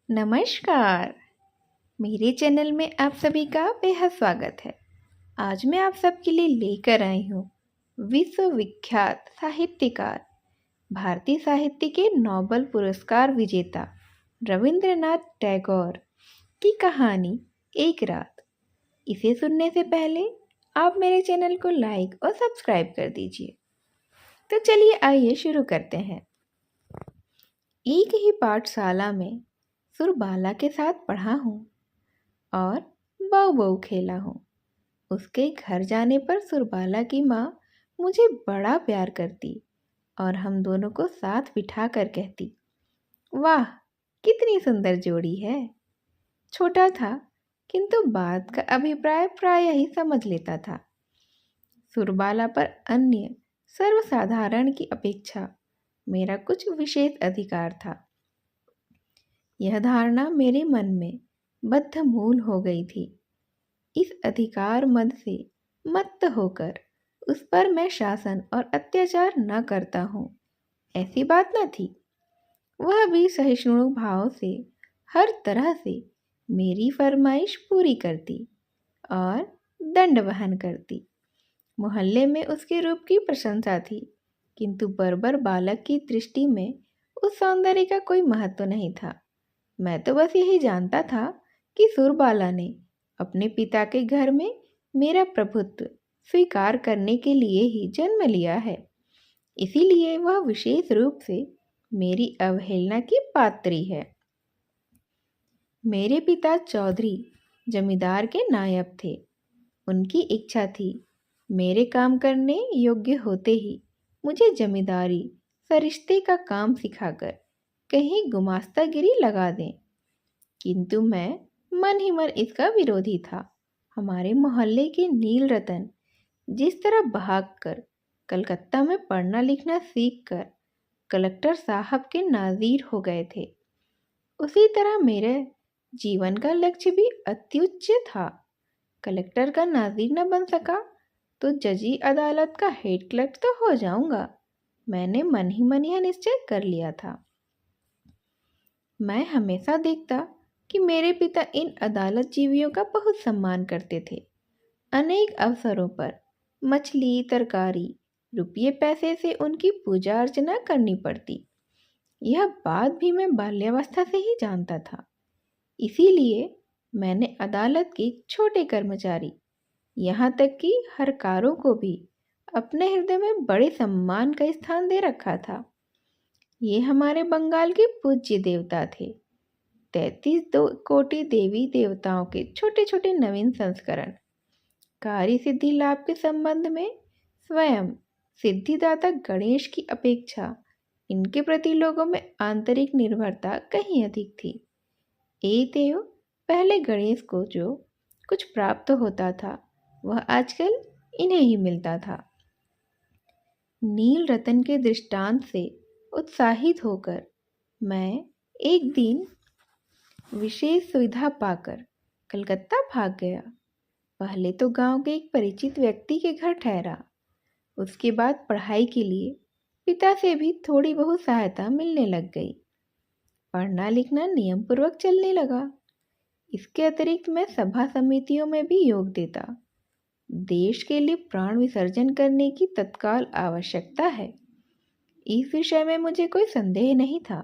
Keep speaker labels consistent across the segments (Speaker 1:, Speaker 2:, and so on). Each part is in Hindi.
Speaker 1: नमस्कार। मेरे चैनल में आप सभी का बेहद स्वागत है। आज मैं आप सबके लिए लेकर आई हूँ विश्वविख्यात साहित्यकार, भारतीय साहित्य के नोबेल पुरस्कार विजेता रविंद्रनाथ टैगोर की कहानी एक रात। इसे सुनने से पहले आप मेरे चैनल को लाइक और सब्सक्राइब कर दीजिए। तो चलिए आइए शुरू करते हैं। एक ही पाठशाला में सुरबाला के साथ पढ़ा हूँ और बहू बहू खेला हूँ। उसके घर जाने पर सुरबाला की माँ मुझे बड़ा प्यार करती और हम दोनों को साथ बिठा कर कहती, वाह कितनी सुंदर जोड़ी है। छोटा था किंतु बात का अभिप्राय प्राय ही समझ लेता था। सुरबाला पर अन्य सर्वसाधारण की अपेक्षा मेरा कुछ विशेष अधिकार था। यह धारणा मेरे मन में बद्धमूल हो गई थी। इस अधिकार मद से मत्त होकर उस पर मैं शासन और अत्याचार न करता हूँ, ऐसी बात न थी। वह भी सहिष्णु भाव से हर तरह से मेरी फरमाइश पूरी करती और दंड वहन करती। मोहल्ले में उसके रूप की प्रशंसा थी, किंतु बर्बर बालक की दृष्टि में उस सौंदर्य का कोई महत्व नहीं था। मैं तो बस यही जानता था कि सुरबाला ने अपने पिता के घर में मेरा प्रभुत्व स्वीकार करने के लिए ही जन्म लिया है, इसीलिए वह विशेष रूप से मेरी अवहेलना की पात्री है। मेरे पिता चौधरी जमींदार के नायब थे। उनकी इच्छा थी मेरे काम करने योग्य होते ही मुझे जमींदारी सरिश्ते का काम सिखाकर कहीं गुमास्तागिरी लगा दें, किंतु मैं मन ही मन इसका विरोधी था। हमारे मोहल्ले के नील रतन जिस तरह भागकर कलकत्ता में पढ़ना लिखना सीखकर कलेक्टर साहब के नाज़ीर हो गए थे, उसी तरह मेरे जीवन का लक्ष्य भी अत्युच्च था। कलेक्टर का नाज़ीर न बन सका तो जजी अदालत का हेड क्लर्क तो हो जाऊंगा। मैंने मन ही मन यह निश्चय कर लिया था। मैं हमेशा देखता कि मेरे पिता इन अदालत जीवियों का बहुत सम्मान करते थे। अनेक अवसरों पर मछली तरकारी रुपये पैसे से उनकी पूजा अर्चना करनी पड़ती। यह बात भी मैं बाल्यावस्था से ही जानता था। इसीलिए मैंने अदालत के छोटे कर्मचारी, यहाँ तक कि हरकारों को भी अपने हृदय में बड़े सम्मान का स्थान दे रखा था। ये हमारे बंगाल के पूज्य देवता थे। 33 कोटि देवी देवताओं के छोटे छोटे नवीन संस्करण। कार्य सिद्धि लाभ के संबंध में स्वयं सिद्धिदाता गणेश की अपेक्षा इनके प्रति लोगों में आंतरिक निर्भरता कहीं अधिक थी। एतेव पहले गणेश को जो कुछ प्राप्त होता था वह आजकल इन्हें ही मिलता था। नील रतन के दृष्टांत से उत्साहित होकर मैं एक दिन विशेष सुविधा पाकर कलकत्ता भाग गया। पहले तो गांव के एक परिचित व्यक्ति के घर ठहरा। उसके बाद पढ़ाई के लिए पिता से भी थोड़ी बहुत सहायता मिलने लग गई। पढ़ना लिखना नियम पूर्वक चलने लगा। इसके अतिरिक्त मैं सभा समितियों में भी योग देता। देश के लिए प्राण विसर्जन करने की तत्काल आवश्यकता है, इस विषय में मुझे कोई संदेह नहीं था,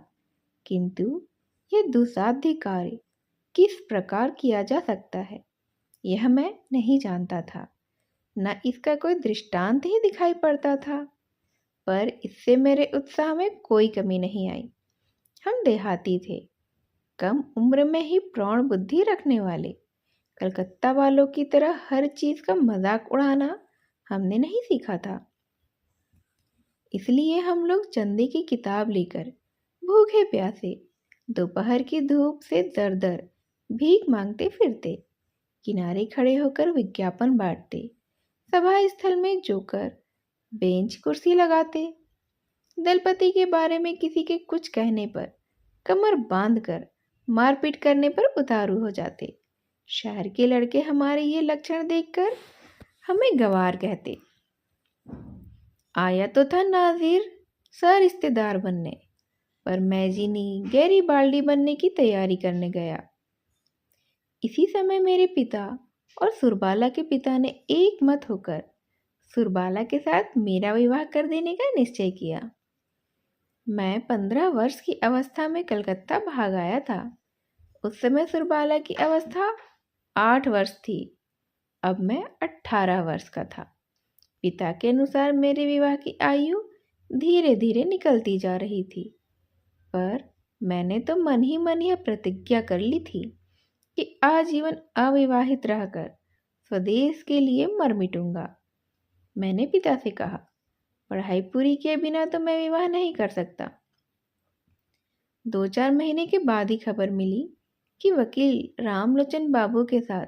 Speaker 1: किंतु यह दुस्साध्य कार्य किस प्रकार किया जा सकता है यह मैं नहीं जानता था। न इसका कोई दृष्टांत ही दिखाई पड़ता था, पर इससे मेरे उत्साह में कोई कमी नहीं आई। हम देहाती थे, कम उम्र में ही प्रौढ़ बुद्धि रखने वाले। कलकत्ता वालों की तरह हर चीज का मजाक उड़ाना हमने नहीं सीखा था। इसलिए हम लोग चंदे की किताब लेकर भूखे प्यासे दोपहर की धूप से दर दर भीख मांगते फिरते, किनारे खड़े होकर विज्ञापन बांटते, सभा स्थल में जोकर बेंच कुर्सी लगाते, दलपति के बारे में किसी के कुछ कहने पर कमर बांधकर मारपीट करने पर उतारू हो जाते। शहर के लड़के हमारे ये लक्षण देखकर हमें गंवार कहते। आया तो था नाजिर सर रिश्तेदार बनने, पर मैजिनी गैरीबाल्डी बनने की तैयारी करने गया। इसी समय मेरे पिता और सुरबाला के पिता ने एक मत होकर सुरबाला के साथ मेरा विवाह कर देने का निश्चय किया। मैं 15 वर्ष की अवस्था में कलकत्ता भाग आया था। उस समय सुरबाला की अवस्था 8 वर्ष थी। अब मैं 18 वर्ष का था। पिता के अनुसार मेरे विवाह की आयु धीरे धीरे निकलती जा रही थी, पर मैंने तो मन ही मन यह प्रतिज्ञा कर ली थी कि आजीवन अविवाहित रहकर स्वदेश के लिए मर मिटूंगा। मैंने पिता से कहा, पढ़ाई पूरी किए बिना तो मैं विवाह नहीं कर सकता। 2-4 महीने के बाद ही खबर मिली कि वकील रामलोचन बाबू के साथ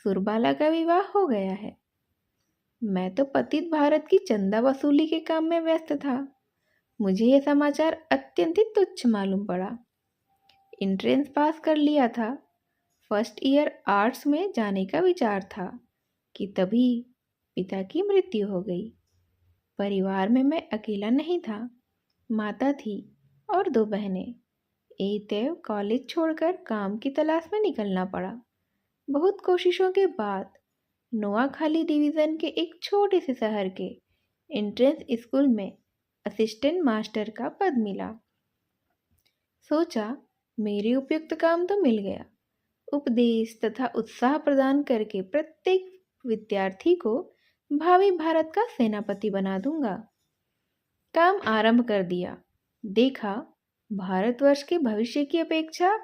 Speaker 1: सुरबाला का विवाह हो गया है। मैं तो पतित भारत की चंदा वसूली के काम में व्यस्त था। मुझे यह समाचार अत्यंत ही तुच्छ मालूम पड़ा। एंट्रेंस पास कर लिया था। फर्स्ट ईयर आर्ट्स में जाने का विचार था कि तभी पिता की मृत्यु हो गई। परिवार में मैं अकेला नहीं था, माता थी और 2 बहनें। एतैव कॉलेज छोड़कर काम की तलाश में निकलना पड़ा। बहुत कोशिशों के बाद नोआखाली डिवीज़न के एक छोटे से शहर के एंट्रेंस स्कूल में असिस्टेंट मास्टर का पद मिला। सोचा मेरे उपयुक्त काम तो मिल गया। उपदेश तथा उत्साह प्रदान करके प्रत्येक विद्यार्थी को भावी भारत का सेनापति बना दूंगा। काम आरंभ कर दिया। देखा भारतवर्ष के भविष्य की अपेक्षा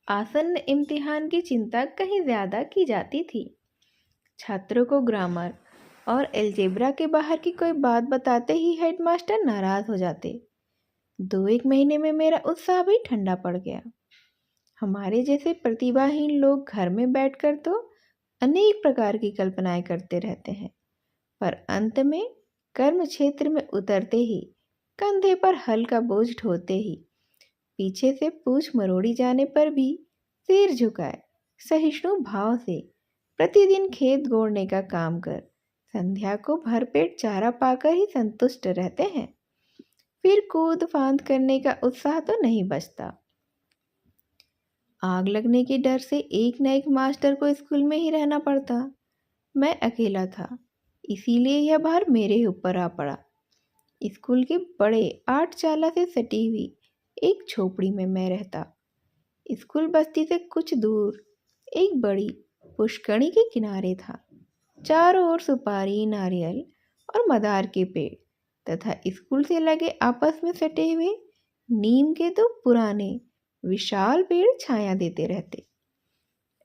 Speaker 1: आसन्न इम्तिहान की चिंता कहीं ज़्यादा की जाती थी। छात्रों को ग्रामर और एल्जेब्रा के बाहर की कोई बात बताते ही हेडमास्टर नाराज़ हो जाते। 2-1 महीने में मेरा उत्साह भी ठंडा पड़ गया। हमारे जैसे प्रतिभाहीन लोग घर में बैठकर तो अनेक प्रकार की कल्पनाएं करते रहते हैं, पर अंत में कर्म क्षेत्र में उतरते ही, कंधे पर हल का बोझ ढोते ही, पीछे से पूंछ मरोड़ी जाने पर भी सिर झुकाए सहिष्णु भाव से प्रतिदिन खेत गोड़ने का काम कर संध्या को भरपेट चारा पाकर ही संतुष्ट रहते हैं। फिर कूद फांद करने का उत्साह तो नहीं बचता। आग लगने के डर से एक न एक मास्टर को स्कूल में ही रहना पड़ता। मैं अकेला था, इसीलिए यह भार मेरे ऊपर आ पड़ा। स्कूल के बड़े 8 चाला से सटी हुई एक झोपड़ी में मैं रहता। स्कूल बस्ती से कुछ दूर एक बड़ी पुष्करणी के किनारे था। चारों ओर सुपारी, नारियल और मदार के पेड़ तथा स्कूल से लगे आपस में सटे हुए नीम के 2 पुराने विशाल पेड़ छाया देते रहते।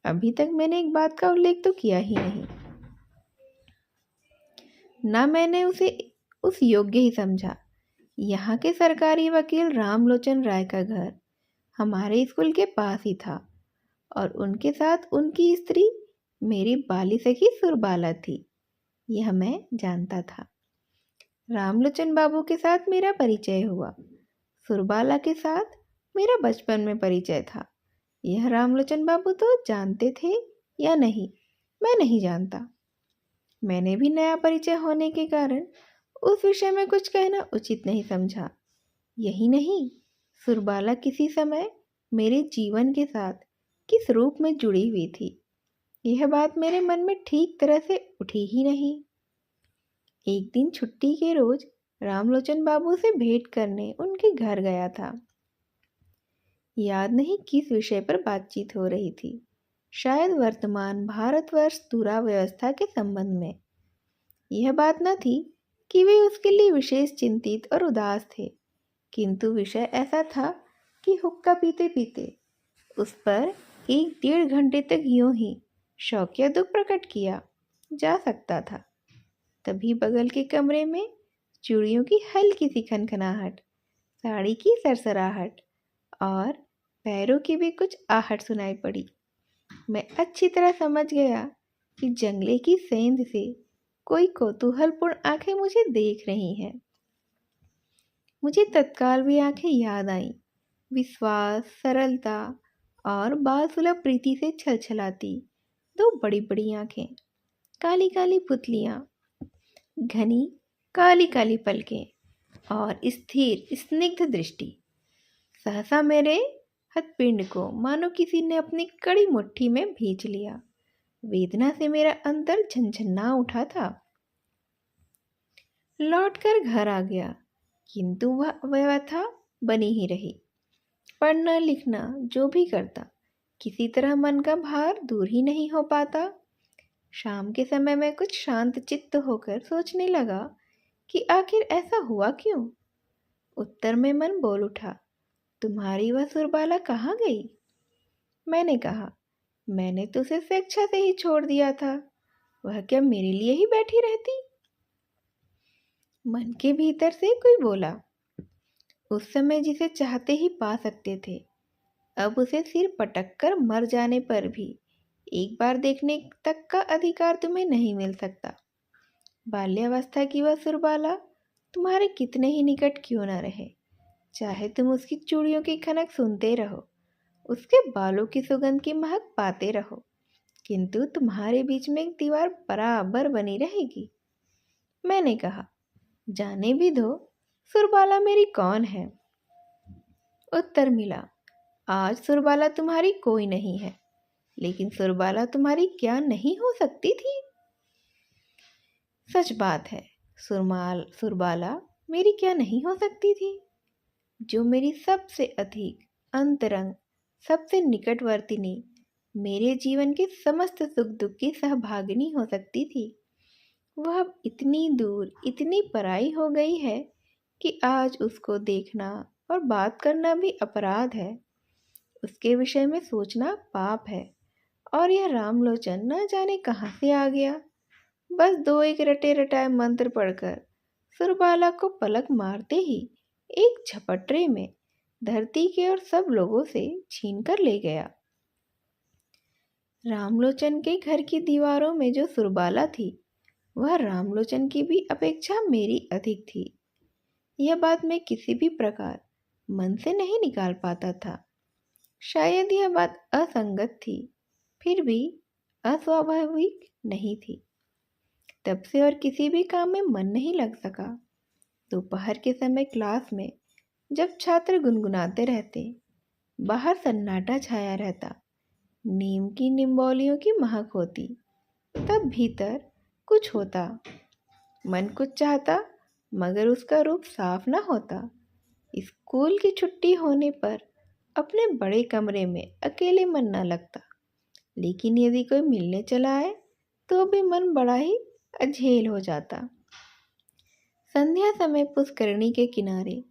Speaker 1: अभी तक मैंने एक बात का उल्लेख तो किया ही नहीं, ना मैंने उसे उस योग्य ही समझा। यहाँ के सरकारी वकील रामलोचन राय का घर हमारे स्कूल के पास ही था और उनके साथ उनकी स्त्री मेरी बाली सखी सुरबाला थी। यह मैं जानता था। रामलोचन बाबू के साथ मेरा परिचय हुआ। सुरबाला के साथ मेरा बचपन में परिचय था। यह रामलोचन बाबू तो जानते थे या नहीं, मैं नहीं जानता। मैंने भी नया परिचय होने के कारण उस विषय में कुछ कहना उचित नहीं समझा। यही नहीं, सुरबाला किसी समय मेरे जीवन के साथ किस रूप में जुड़ी हुई थी, यह बात मेरे मन में ठीक तरह से उठी ही नहीं। एक दिन छुट्टी के रोज रामलोचन बाबू से भेंट करने उनके घर गया था। याद नहीं किस विषय पर बातचीत हो रही थी, शायद वर्तमान भारतवर्ष दुराव्यवस्था के संबंध में। यह बात न थी कि वे उसके लिए विशेष चिंतित और उदास थे, किंतु विषय ऐसा था कि हुक्का पीते पीते उस पर 1-1.5 घंटे तक यूं ही शौकिया दुख प्रकट किया जा सकता था। तभी बगल के कमरे में चूड़ियों की हल्की सी खनखनाहट, साड़ी की सरसराहट और पैरों की भी कुछ आहट सुनाई पड़ी। मैं अच्छी तरह समझ गया कि जंगले की सेंध से कोई कौतूहलपूर्ण आंखें मुझे देख रही हैं। मुझे तत्काल भी आंखें याद आईं, विश्वास, सरलता और बालसुलभ प्रीति से छलछलाती 2 बड़ी बड़ी आंखें, काली काली पुतलियां, घनी काली काली पलकें और स्थिर स्निग्ध दृष्टि। सहसा मेरे हथपिंड को मानो किसी ने अपनी कड़ी मुट्ठी में भींच लिया। वेदना से मेरा अंदर झंझना उठा था। लौटकर घर आ गया, किंतु वह व्यथा बनी ही रही। पढ़ना लिखना जो भी करता, किसी तरह मन का भार दूर ही नहीं हो पाता। शाम के समय में कुछ शांत चित्त होकर सोचने लगा कि आखिर ऐसा हुआ क्यों। उत्तर में मन बोल उठा, तुम्हारी वह सुरबाला कहाँ गई? मैंने कहा, मैंने तो उसे स्वेच्छा से ही छोड़ दिया था। वह क्या मेरे लिए ही बैठी रहती? मन के भीतर से कोई बोला, उस समय जिसे चाहते ही पा सकते थे, अब उसे सिर पटक कर मर जाने पर भी एक बार देखने तक का अधिकार तुम्हें नहीं मिल सकता। बाल्यावस्था की वह सुरबाला तुम्हारे कितने ही निकट क्यों न रहे, चाहे तुम उसकी चूड़ियों की खनक सुनते रहो, उसके बालों की सुगंध की महक पाते रहो, किंतु तुम्हारे बीच में एक दीवार बराबर बनी रहेगी। मैंने कहा, जाने भी दो, सुरबाला मेरी कौन है? उत्तर मिला, आज सुरबाला तुम्हारी कोई नहीं है, लेकिन सुरबाला तुम्हारी क्या नहीं हो सकती थी? सच बात है, सुरबाला मेरी क्या नहीं हो सकती थी? जो मेरी सबसे अधिक अंतरंग, सबसे निकटवर्तिनी, मेरे जीवन के समस्त सुख दुख की सहभागिनी हो सकती थी, वह अब इतनी दूर, इतनी पराई हो गई है कि आज उसको देखना और बात करना भी अपराध है। उसके विषय में सोचना पाप है। और यह रामलोचन न जाने कहाँ से आ गया। बस दो एक रटे रटाए मंत्र पढ़कर सुरबाला को पलक मारते ही एक झपटरे में धरती के और सब लोगों से छीन कर ले गया। रामलोचन के घर की दीवारों में जो सुरबाला थी, वह रामलोचन की भी अपेक्षा मेरी अधिक थी। यह बात मैं किसी भी प्रकार मन से नहीं निकाल पाता था। शायद यह बात असंगत थी, फिर भी अस्वाभाविक नहीं थी। तब से और किसी भी काम में मन नहीं लग सका। दोपहर के समय क्लास में जब छात्र गुनगुनाते रहते, बाहर सन्नाटा छाया रहता, नीम की निम्बोलियों की महक होती, तब भीतर कुछ होता। मन कुछ चाहता, मगर उसका रूप साफ न होता। स्कूल की छुट्टी होने पर अपने बड़े कमरे में अकेले मन न लगता, लेकिन यदि कोई मिलने चला आए तो भी मन बड़ा ही अझेल हो जाता। संध्या समय पुष्करणी के किनारे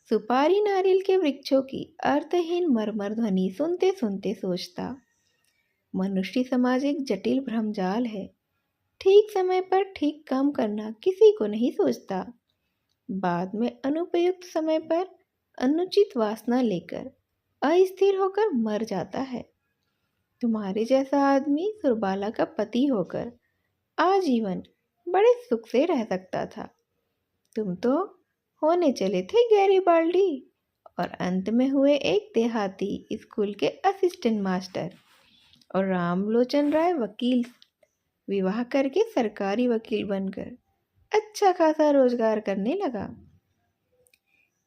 Speaker 1: सुपारी नारियल के वृक्षों की अर्थहीन मरमर ध्वनि सुनते सुनते सोचता, मनुष्य समाज एक जटिल भ्रमजाल है। ठीक समय पर ठीक काम करना किसी को नहीं सोचता, बाद में अनुपयुक्त समय पर अनुचित वासना लेकर अस्थिर होकर मर जाता है। तुम्हारे जैसा आदमी सुरबाला का पति होकर आजीवन बड़े सुख से रह सकता था। तुम तो होने चले थे गैरीबाल्डी और अंत में हुए एक देहाती स्कूल के असिस्टेंट मास्टर, और रामलोचन राय वकील विवाह करके सरकारी वकील बनकर अच्छा खासा रोजगार करने लगा।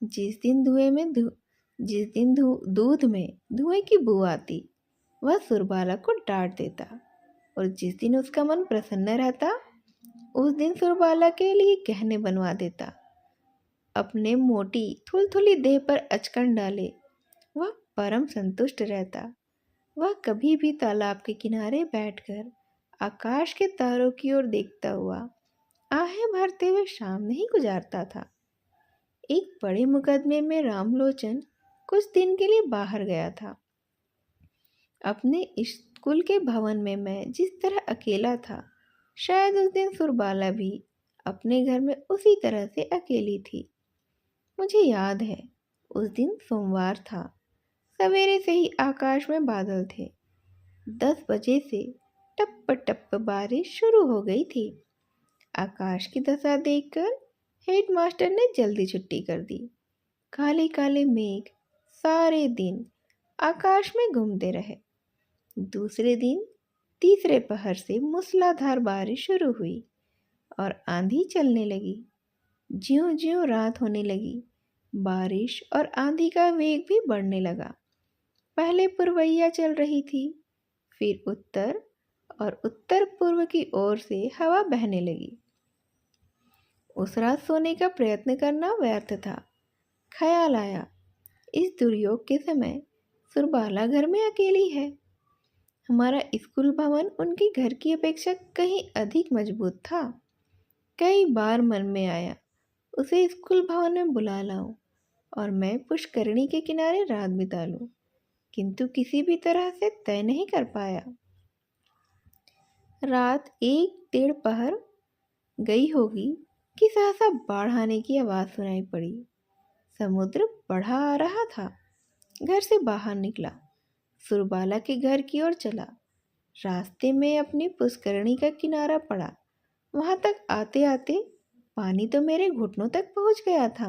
Speaker 1: जिस दिन दूध में धुएं की बू आती, वह सुरबाला को डांट देता, और जिस दिन उसका मन प्रसन्न रहता, उस दिन सुरबाला के लिए गहने बनवा देता। अपने मोटी थुलथुली देह पर अचकन डाले वह परम संतुष्ट रहता। वह कभी भी तालाब के किनारे बैठकर आकाश के तारों की ओर देखता हुआ आहें भरते हुए शाम नहीं गुजारता था। एक बड़े मुकदमे में रामलोचन कुछ दिन के लिए बाहर गया था। अपने स्कूल के भवन में मैं जिस तरह अकेला था, शायद उस दिन सुरबाला भी अपने घर में उसी तरह से अकेली थी। मुझे याद है, उस दिन सोमवार था। सवेरे से ही आकाश में बादल थे। 10 बजे से टप टप बारिश शुरू हो गई थी। आकाश की दशा देखकर हेडमास्टर ने जल्दी छुट्टी कर दी। काले काले मेघ सारे दिन आकाश में घूमते रहे। दूसरे दिन तीसरे पहर से मूसलाधार बारिश शुरू हुई और आंधी चलने लगी। ज्यों ज्यों रात होने लगी, बारिश और आंधी का वेग भी बढ़ने लगा। पहले पुरवैया चल रही थी, फिर उत्तर और उत्तर पूर्व की ओर से हवा बहने लगी। उस रात सोने का प्रयत्न करना व्यर्थ था। ख्याल आया, इस दुर्योग के समय सुरबाला घर में अकेली है। हमारा स्कूल भवन उनके घर की अपेक्षा कहीं अधिक मजबूत था। कई बार मन में आया उसे स्कूल भवन में बुला लाऊं और मैं पुष्करणी के किनारे रात बिता लूं, किंतु किसी भी तरह से तय नहीं कर पाया। रात 1-1:30 पहर गई होगी कि सहसा बाढ़ आने की आवाज़ सुनाई पड़ी। समुद्र बढ़ा आ रहा था। घर से बाहर निकला, सुरबाला के घर की ओर चला। रास्ते में अपनी पुष्करणी का किनारा पड़ा। वहां तक आते आते पानी तो मेरे घुटनों तक पहुंच गया था।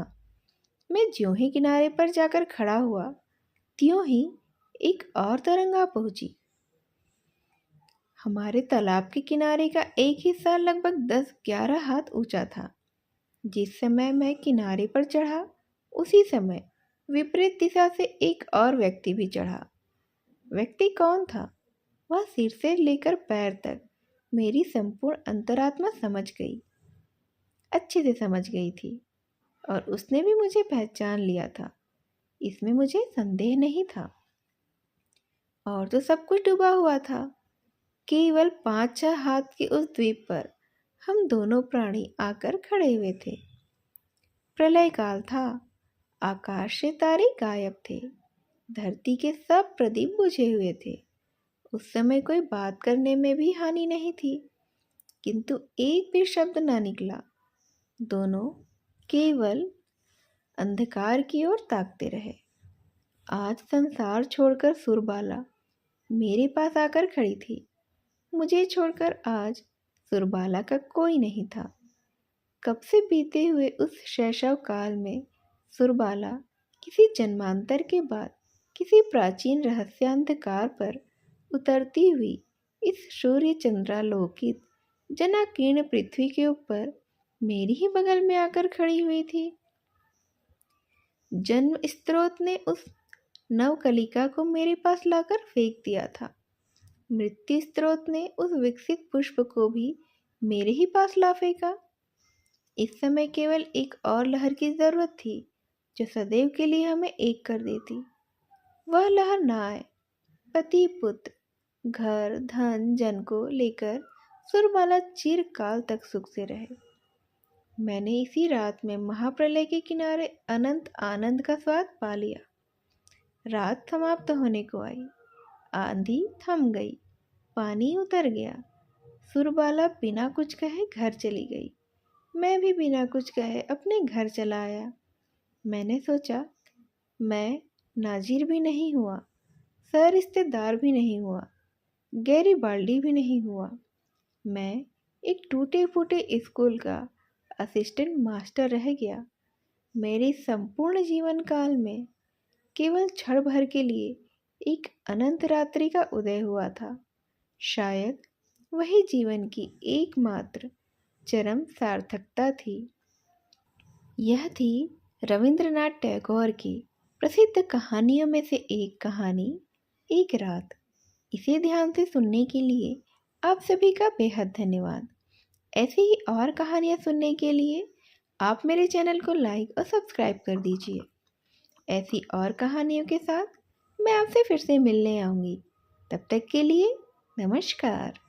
Speaker 1: मैं ज्यों ही किनारे पर जाकर खड़ा हुआ, त्यों ही एक और तरंग आ पहुंची। हमारे तालाब के किनारे का एक हिस्सा लगभग 10-11 हाथ ऊंचा था। जिस समय मैं किनारे पर चढ़ा, उसी समय विपरीत दिशा से एक और व्यक्ति भी चढ़ा। व्यक्ति कौन था? वह सिर से लेकर पैर तक मेरी संपूर्ण अंतरात्मा समझ गई, अच्छे से समझ गई थी, और उसने भी मुझे पहचान लिया था। इसमें मुझे संदेह नहीं था। और तो सब कुछ डूबा हुआ था। केवल 5-6 हाथ के उस द्वीप पर हम दोनों प्राणी आकर खड़े हुए थे। प्रलय काल था। आकाश से तारे गायब थे। धरती के सब प्रदीप बुझे हुए थे। उस समय कोई बात करने में भी हानि नहीं थी, किंतु एक भी शब्द ना निकला। दोनों केवल अंधकार की ओर ताकते रहे। आज संसार छोड़कर सुरबाला मेरे पास आकर खड़ी थी। मुझे छोड़कर आज सुरबाला का कोई नहीं था। कब से बीते हुए उस शैशव काल में सुरबाला किसी जन्मांतर के बाद किसी प्राचीन रहस्यांधकार पर उतरती हुई इस सूर्य चंद्रालोकित जनाकीर्ण पृथ्वी के ऊपर मेरी ही बगल में आकर खड़ी हुई थी। जन्म स्रोत ने उस नवकलिका को मेरे पास लाकर फेंक दिया था। मृत्यु स्रोत ने उस विकसित पुष्प को भी मेरे ही पास ला फेंका। इस समय केवल एक और लहर की जरूरत थी, जो सदैव के लिए हमें एक कर देती। वह लहर ना आए। पति पुत्र घर धन जन को लेकर सुरबाला चिरकाल तक सुख से रहे। मैंने इसी रात में महाप्रलय के किनारे अनंत आनंद का स्वाद पा लिया। रात समाप्त होने को आई। आंधी थम गई, पानी उतर गया। सुरबाला बिना कुछ कहे घर चली गई। मैं भी बिना कुछ कहे अपने घर चला आया। मैंने सोचा, मैं नाजिर भी नहीं हुआ, सरिश्तेदार भी नहीं हुआ, गैरीबाल्डी भी नहीं हुआ। मैं एक टूटे फूटे स्कूल का असिस्टेंट मास्टर रह गया। मेरे संपूर्ण जीवन काल में केवल क्षण भर के लिए एक अनंत रात्रि का उदय हुआ था। शायद वही जीवन की एकमात्र चरम सार्थकता थी। यह थी रविंद्रनाथ टैगोर की प्रसिद्ध कहानियों में से एक कहानी, एक रात। इसे ध्यान से सुनने के लिए आप सभी का बेहद धन्यवाद। ऐसी ही और कहानियाँ सुनने के लिए आप मेरे चैनल को लाइक और सब्सक्राइब कर दीजिए। ऐसी और कहानियों के साथ मैं आपसे फिर से मिलने आऊँगी। तब तक के लिए नमस्कार।